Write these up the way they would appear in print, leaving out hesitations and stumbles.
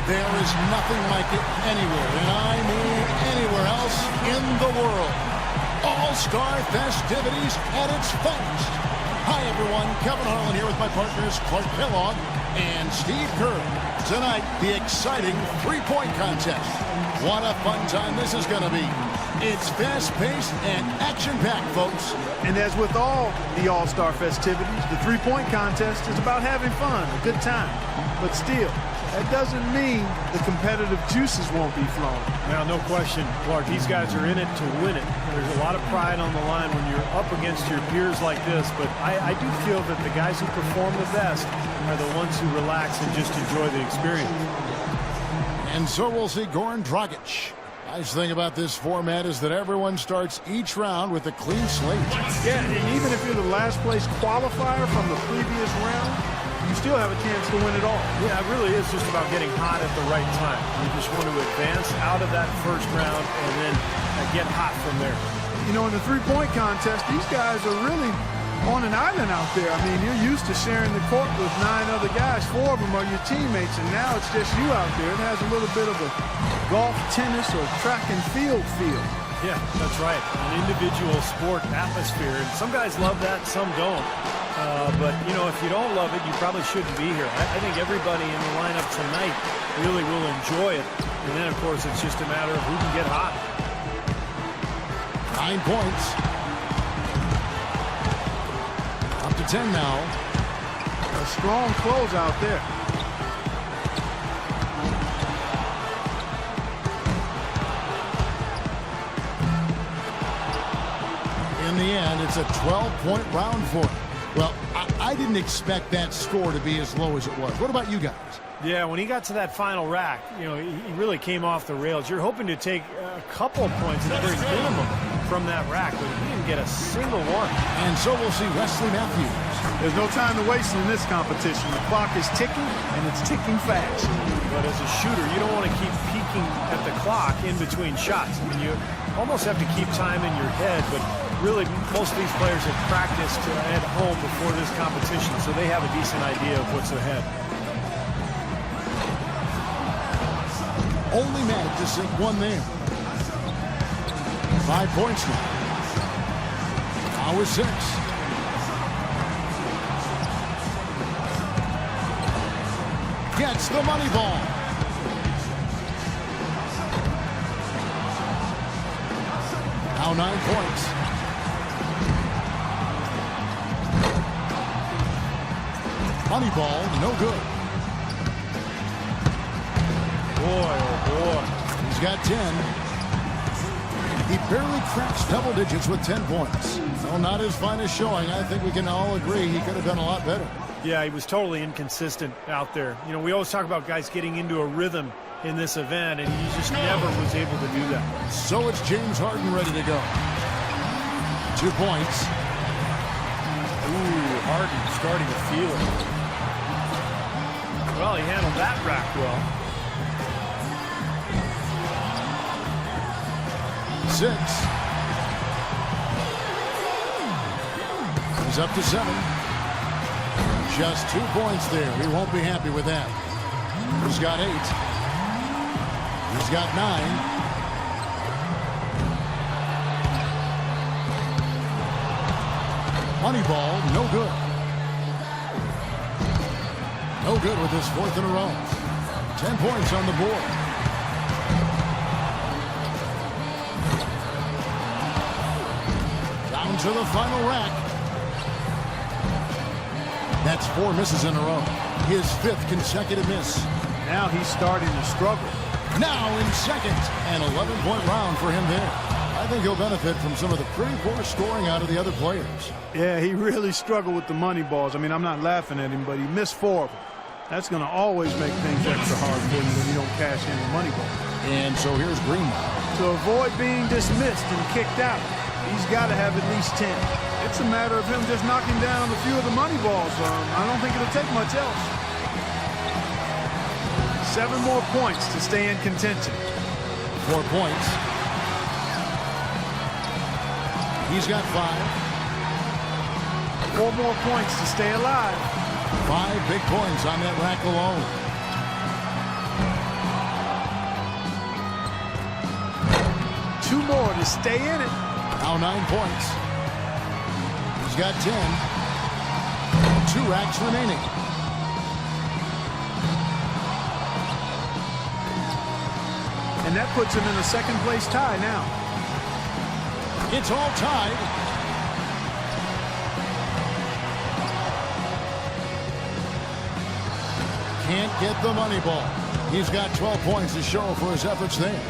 There is nothing like it anywhere, and I mean anywhere else in the world. All-Star festivities at its finest. Hi, everyone. Kevin Harlan here with my partners Clark Kellogg and Steve Kerr. Tonight, the exciting three-point contest. What a fun time this is going to be. It's fast-paced and action-packed, folks. And as with all the All-Star festivities, the three-point contest is about having fun, a good time. But still, that doesn't mean the competitive juices won't be flowing. Now, no question, Clark, these guys are in it to win it. There's a lot of pride on the line when you're up against your peers like this, but I do feel that the guys who perform the best are the ones who relax and just enjoy the experience. And so we'll see Goran Dragic. Nice thing about this format is that everyone starts each round with a clean slate. Yeah, and even if you're the last place qualifier from the previous round, you still have a chance to win it all. Yeah, it really is just about getting hot at the right time. You just want to advance out of that first round and then get hot from there. You know, in the three-point contest, these guys are really on an island out there. I mean, you're used to sharing the court with 9 other guys. 4 of them are your teammates, and now it's just you out there. It has a little bit of a golf, tennis, or track and field feel. Yeah, that's right. An individual sport atmosphere. And some guys love that, some don't. But, you know, if you don't love it, you probably shouldn't be here. I think everybody in the lineup tonight really will enjoy it. And then, of course, it's just a matter of who can get hot. 9 points. Up to 10 now. A strong close out there. In the end, it's a 12-point round for him. Well, I didn't expect that score to be as low as it was. What about you guys? Yeah, when he got to that final rack, you know, he really came off the rails. You're hoping to take a couple of points at the very minimum from that rack, but he didn't get a single one. And so we'll see Wesley Matthews. There's no time to waste in this competition. The clock is ticking, and it's ticking fast. But as a shooter, you don't want to keep peeking at the clock in between shots. I mean, you almost have to keep time in your head, but really most of these players have practiced at home before this competition, so they have a decent idea of what's ahead. Only managed to sink one there. 5 points now. Now with 6. Gets the money ball. Now 9 points. Money ball, no good. Boy, oh boy. He's got 10. He barely cracks double digits with 10 points. Well, not his finest showing. I think we can all agree he could have done a lot better. Yeah, he was totally inconsistent out there. You know, we always talk about guys getting into a rhythm in this event, and he just never was able to do that. So it's James Harden ready to go. 2 points. Ooh, Harden starting to feel it. Well, he handled that rack well. 6. He's up to 7. Just 2 points there. He won't be happy with that. He's got 8. He's got 9. Money ball, no good. No good with his 4th in a row. 10 points on the board. Down to the final rack. That's 4 misses in a row. His 5th consecutive miss. Now he's starting to struggle. Now in second. An 11-point round for him there. I think he'll benefit from some of the pretty poor scoring out of the other players. Yeah, he really struggled with the money balls. I mean, I'm not laughing at him, but he missed 4 of them. That's going to always make things extra hard for you when you don't cash in the money ball. And so here's Green. To avoid being dismissed and kicked out, he's got to have at least 10. It's a matter of him just knocking down a few of the money balls. I don't think it'll take much else. 7 more points to stay in contention. 4 points. He's got 5. 4 more points to stay alive. 5 big points on that rack alone. 2 more to stay in it. Now 9 points. He's got 10. 2 racks remaining. And that puts him in a second place tie now. It's all tied. Can't get the money ball. He's got 12 points to show for his efforts there.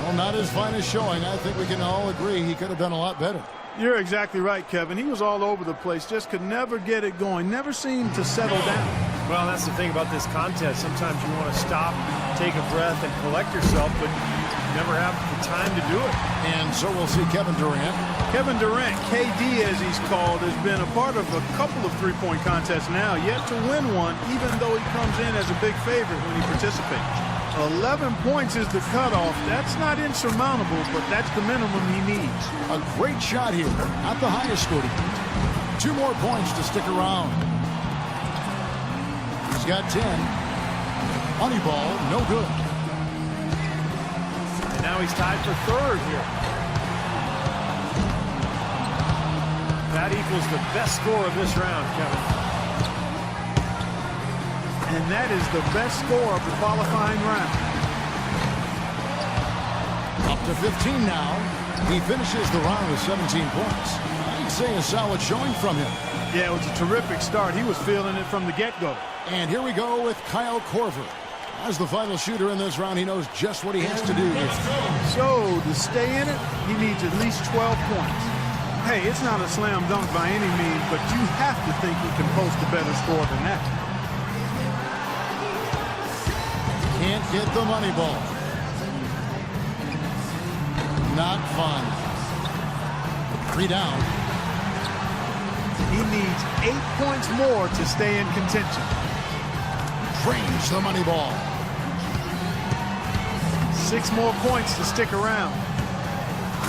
Well, not his finest showing. I think we can all agree he could have done a lot better. You're exactly right, Kevin. He was all over the place, just could never get it going, never seemed to settle down. Well, that's the thing about this contest. Sometimes you want to stop, take a breath, and collect yourself, but you never have the time to do it. And so we'll see Kevin Durant. Kevin Durant, KD as he's called, has been a part of a couple of three-point contests now, yet to win one, even though he comes in as a big favorite when he participates. 11 points is the cutoff. That's not insurmountable, but that's the minimum he needs. A great shot here, not the highest scoring. 2 more points to stick around. He's got 10. Money ball, no good. And now he's tied for third here. That equals the best score of this round, Kevin. And that is the best score of the qualifying round. Up to 15 now. He finishes the round with 17 points. I'd say a solid showing from him. Yeah, it was a terrific start. He was feeling it from the get-go. And here we go with Kyle Korver. As the final shooter in this round, he knows just what he has to do. So, to stay in it, he needs at least 12 points. Hey, it's not a slam dunk by any means, but you have to think he can post a better score than that. Can't get the money ball. Not fun. 3 down. He needs 8 points more to stay in contention. Drains the money ball. 6 more points to stick around.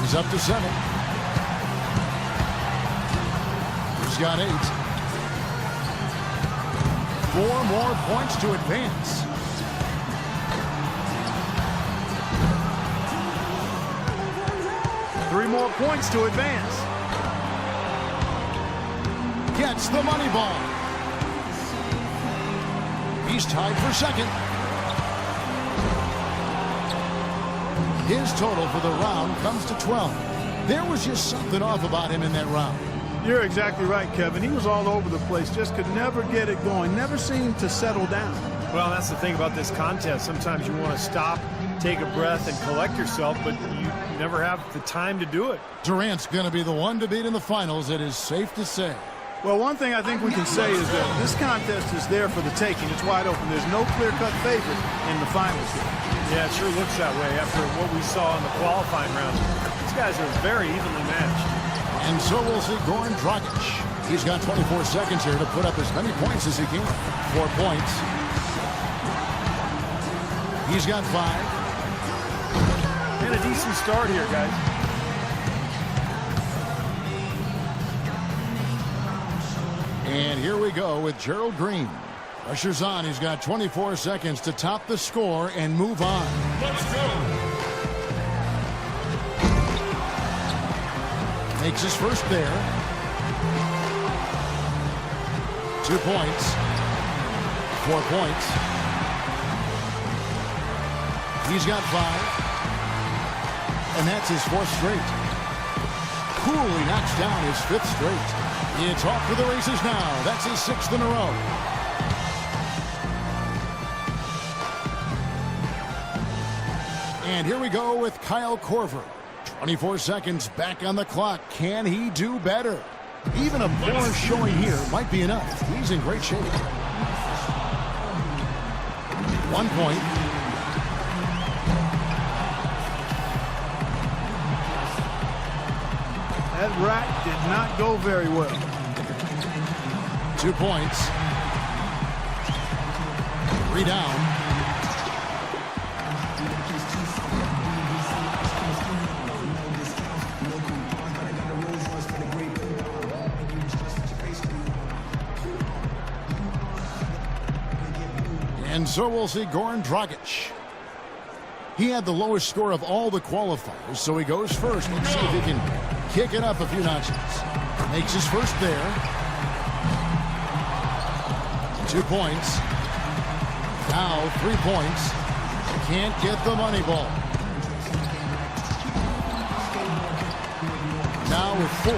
He's up to 7. He's got 8. 4 more points to advance. Three more points to advance. Gets the money ball. He's tied for second. His total for the round comes to 12. There was just something off about him in that round. You're exactly right, Kevin. He was all over the place, just could never get it going, never seemed to settle down. Well, that's the thing about this contest. Sometimes you want to stop, take a breath, and collect yourself, but you never have the time to do it. Durant's going to be the one to beat in the finals, it is safe to say. Well, one thing I think we can say is that this contest is there for the taking. It's wide open. There's no clear-cut favorite in the finals here. Yeah, it sure looks that way after what we saw in the qualifying rounds. These guys are very evenly matched. And so we'll see Goran Dragic. He's got 24 seconds here to put up as many points as he can. 4 points. He's got 5. And a decent start here, guys. And here we go with Gerald Green. Pressure's on. He's got 24 seconds to top the score and move on. Let's go. Makes his first there. 2 points. 4 points. He's got 5. And that's his 4th straight. Coolly knocks down his 5th straight. It's off to the races now. That's his 6th in a row. And here we go with Kyle Korver. 24 seconds back on the clock. Can he do better? Even a poor showing here might be enough. He's in great shape. 1 point. That rack did not go very well. 2 points. 3 down. And so we'll see Goran Dragic. He had the lowest score of all the qualifiers, so he goes first. Let's see if he can kick it up a few notches. Makes his first there. 2 points. Now 3 points. Can't get the money ball. Now with 4.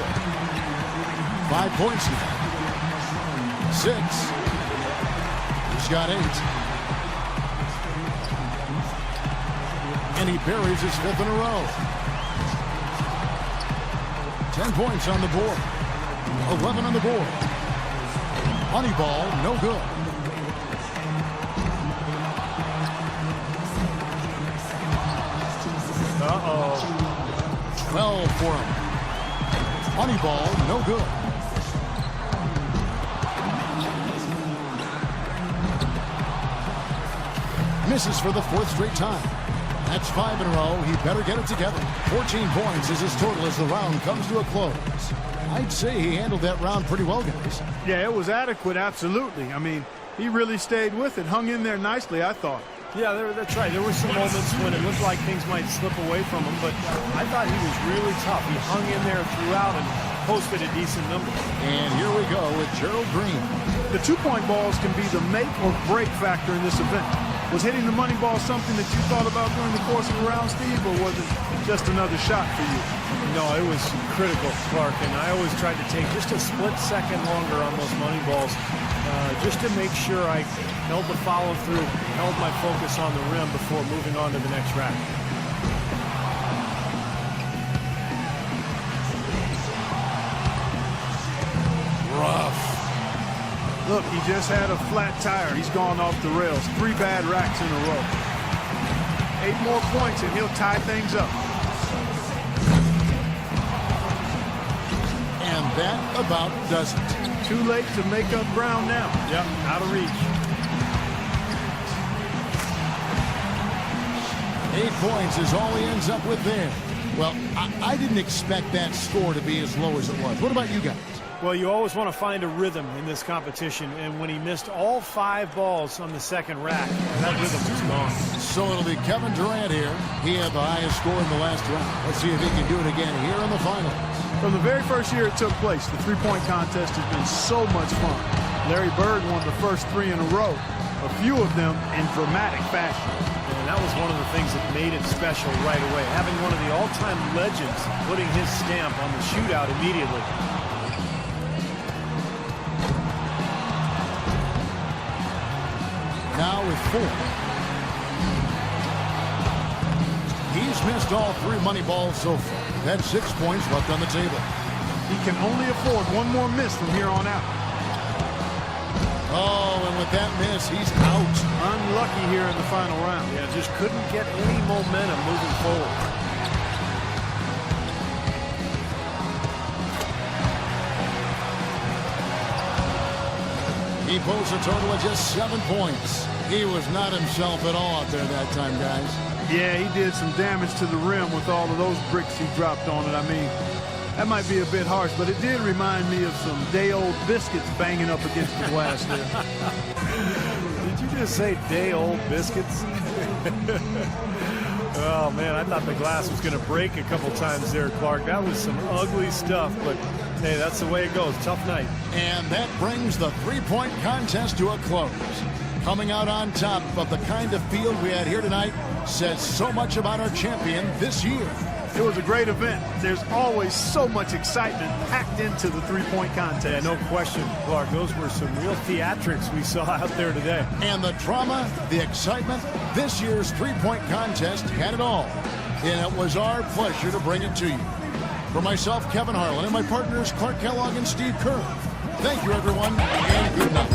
5 points now. 6. He's got 8. And he buries his 5th in a row. 10 points on the board. 11 on the board. Money ball, no good. Uh-oh. 12 for him. Money ball, no good. Misses for the 4th straight time. That's 5 in a row. He better get it together. 14 points is his total as the round comes to a close. I'd say he handled that round pretty well, guys. Yeah, it was adequate, absolutely. I mean, he really stayed with it, hung in there nicely, I thought. Yeah, that's right. There were some moments when it looked like things might slip away from him, but I thought he was really tough. He hung in there throughout and posted a decent number. And here we go with Gerald Green. The 2-point balls can be the make or break factor in this event. Was hitting the money ball something that you thought about during the course of the round, Steve, or was it just another shot for you? No, it was critical, Clark, and I always tried to take just a split second longer on those money balls just to make sure I held the follow-through, held my focus on the rim before moving on to the next rack. Rough. Look, he just had a flat tire. He's gone off the rails. 3 bad racks in a row. 8 more points and he'll tie things up. And that about does it. Too late to make up ground now. Yep, out of reach. 8 points is all he ends up with there. Well, I didn't expect that score to be as low as it was. What about you guys? Well, you always want to find a rhythm in this competition, and when he missed all 5 balls on the second rack, that rhythm was gone. So it'll be Kevin Durant here. He had the highest score in the last round. Let's see if he can do it again here in the finals. From the very first year it took place, the 3-point contest has been so much fun. Larry Bird won the first 3 in a row, a few of them in dramatic fashion. And that was one of the things that made it special right away, having one of the all-time legends putting his stamp on the shootout immediately. Now with 4. He's missed all 3 money balls so far. That's 6 points left on the table. He can only afford one more miss from here on out. Oh, and with that miss, he's out. Unlucky here in the final round. Yeah, just couldn't get any momentum moving forward. He posts a total of just 7 points. He was not himself at all out there that time, guys. Yeah, he did some damage to the rim with all of those bricks he dropped on it. I mean, that might be a bit harsh, but it did remind me of some day-old biscuits banging up against the glass there. Did you just say day-old biscuits? Oh, man, I thought the glass was going to break a couple times there, Clark. That was some ugly stuff, but, hey, that's the way it goes. Tough night. And that brings the 3-point contest to a close. Coming out on top of the kind of field we had here tonight says so much about our champion this year. It was a great event. There's always so much excitement packed into the 3-point contest. Yeah, no question, Clark. Those were some real theatrics we saw out there today. And the drama, the excitement, this year's 3-point contest had it all. And it was our pleasure to bring it to you. For myself, Kevin Harlan, and my partners, Clark Kellogg and Steve Kerr. Thank you, everyone, and good night.